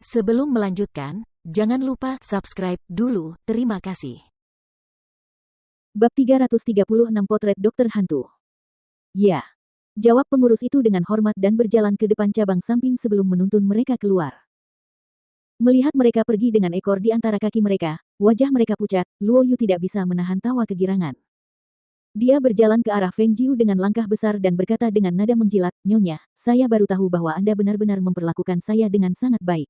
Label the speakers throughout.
Speaker 1: Sebelum melanjutkan, jangan lupa subscribe dulu, terima kasih.
Speaker 2: Bab 336 Potret Dokter Hantu. Ya. Jawab pengurus itu dengan hormat dan berjalan ke depan cabang samping sebelum menuntun mereka keluar. Melihat mereka pergi dengan ekor di antara kaki mereka, wajah mereka pucat, Luo Yu tidak bisa menahan tawa kegirangan. Dia berjalan ke arah Feng Jiu dengan langkah besar dan berkata dengan nada menjilat, "Nyonya, saya baru tahu bahwa Anda benar-benar memperlakukan saya dengan sangat baik."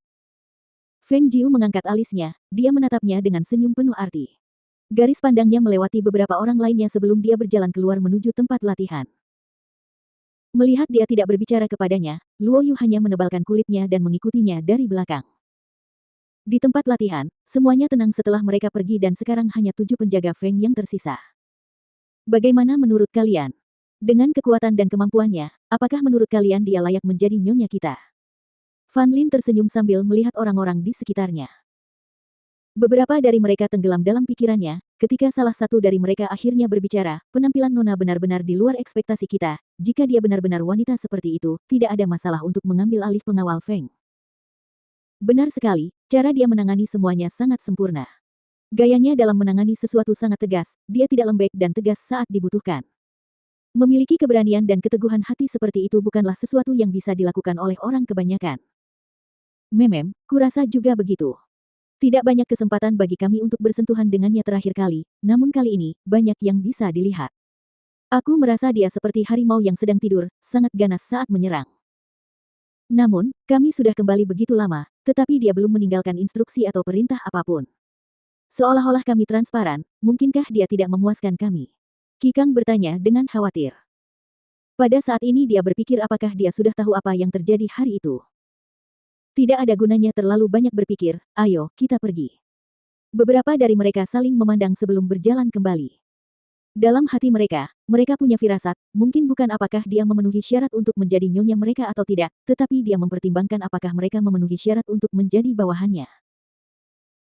Speaker 2: Feng Jiu mengangkat alisnya, dia menatapnya dengan senyum penuh arti. Garis pandangnya melewati beberapa orang lainnya sebelum dia berjalan keluar menuju tempat latihan. Melihat dia tidak berbicara kepadanya, Luo Yu hanya menebalkan kulitnya dan mengikutinya dari belakang. Di tempat latihan, semuanya tenang setelah mereka pergi dan sekarang hanya 7 penjaga Feng yang tersisa. Bagaimana menurut kalian? Dengan kekuatan dan kemampuannya, apakah menurut kalian dia layak menjadi nyonya kita? Fan Lin tersenyum sambil melihat orang-orang di sekitarnya. Beberapa dari mereka tenggelam dalam pikirannya, ketika salah satu dari mereka akhirnya berbicara, penampilan Nona benar-benar di luar ekspektasi kita, jika dia benar-benar wanita seperti itu, tidak ada masalah untuk mengambil alih pengawal Feng. Benar sekali, cara dia menangani semuanya sangat sempurna. Gayanya dalam menangani sesuatu sangat tegas, dia tidak lembek dan tegas saat dibutuhkan. Memiliki keberanian dan keteguhan hati seperti itu bukanlah sesuatu yang bisa dilakukan oleh orang kebanyakan. Memem, kurasa juga begitu. Tidak banyak kesempatan bagi kami untuk bersentuhan dengannya terakhir kali, namun kali ini, banyak yang bisa dilihat. Aku merasa dia seperti harimau yang sedang tidur, sangat ganas saat menyerang. Namun, kami sudah kembali begitu lama, tetapi dia belum meninggalkan instruksi atau perintah apapun. Seolah-olah kami transparan, mungkinkah dia tidak memuaskan kami? Kikang bertanya dengan khawatir. Pada saat ini dia berpikir apakah dia sudah tahu apa yang terjadi hari itu. Tidak ada gunanya terlalu banyak berpikir, ayo, kita pergi. Beberapa dari mereka saling memandang sebelum berjalan kembali. Dalam hati mereka, mereka punya firasat, mungkin bukan apakah dia memenuhi syarat untuk menjadi nyonya mereka atau tidak, tetapi dia mempertimbangkan apakah mereka memenuhi syarat untuk menjadi bawahannya.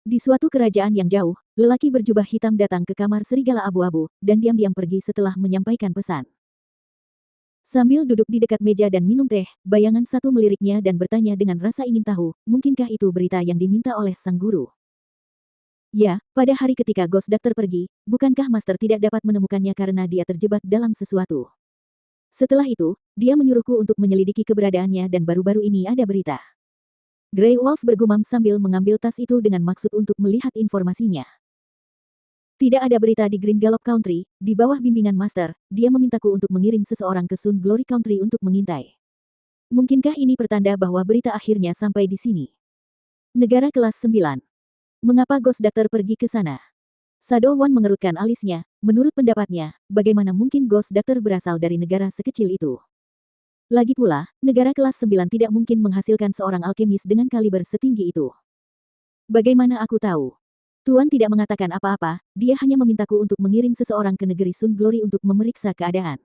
Speaker 2: Di suatu kerajaan yang jauh, lelaki berjubah hitam datang ke kamar serigala abu-abu, dan diam-diam pergi setelah menyampaikan pesan. Sambil duduk di dekat meja dan minum teh, bayangan satu meliriknya dan bertanya dengan rasa ingin tahu, mungkinkah itu berita yang diminta oleh sang guru? Ya, pada hari ketika Ghost Doctor pergi, bukankah Master tidak dapat menemukannya karena dia terjebak dalam sesuatu? Setelah itu, dia menyuruhku untuk menyelidiki keberadaannya dan baru-baru ini ada berita. Grey Wolf bergumam sambil mengambil tas itu dengan maksud untuk melihat informasinya. Tidak ada berita di Green Gallop Country, di bawah bimbingan Master, dia memintaku untuk mengirim seseorang ke Sun Glory Country untuk mengintai. Mungkinkah ini pertanda bahwa berita akhirnya sampai di sini? Negara kelas 9. Mengapa Ghost Doctor pergi ke sana? Shadow One mengerutkan alisnya, menurut pendapatnya, bagaimana mungkin Ghost Doctor berasal dari negara sekecil itu? Lagi pula, negara kelas 9 tidak mungkin menghasilkan seorang alkemis dengan kaliber setinggi itu. Bagaimana aku tahu? Tuan tidak mengatakan apa-apa, dia hanya memintaku untuk mengirim seseorang ke negeri Sun Glory untuk memeriksa keadaan.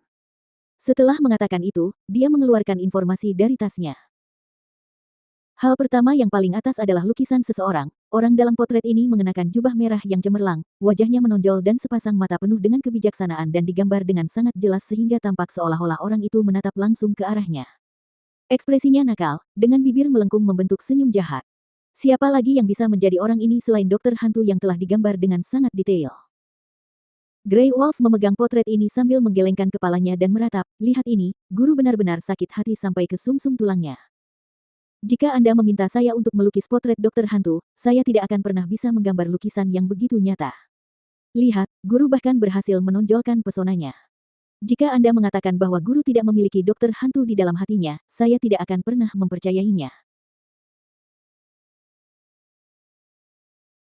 Speaker 2: Setelah mengatakan itu, dia mengeluarkan informasi dari tasnya. Hal pertama yang paling atas adalah lukisan seseorang. Orang dalam potret ini mengenakan jubah merah yang cemerlang, wajahnya menonjol dan sepasang mata penuh dengan kebijaksanaan dan digambar dengan sangat jelas sehingga tampak seolah-olah orang itu menatap langsung ke arahnya. Ekspresinya nakal, dengan bibir melengkung membentuk senyum jahat. Siapa lagi yang bisa menjadi orang ini selain dokter hantu yang telah digambar dengan sangat detail? Grey Wolf memegang potret ini sambil menggelengkan kepalanya dan meratap, lihat ini, guru benar-benar sakit hati sampai ke sumsum tulangnya. Jika Anda meminta saya untuk melukis potret dokter hantu, saya tidak akan pernah bisa menggambar lukisan yang begitu nyata. Lihat, guru bahkan berhasil menonjolkan pesonanya. Jika Anda mengatakan bahwa guru tidak memiliki dokter hantu di dalam hatinya, saya tidak akan pernah mempercayainya.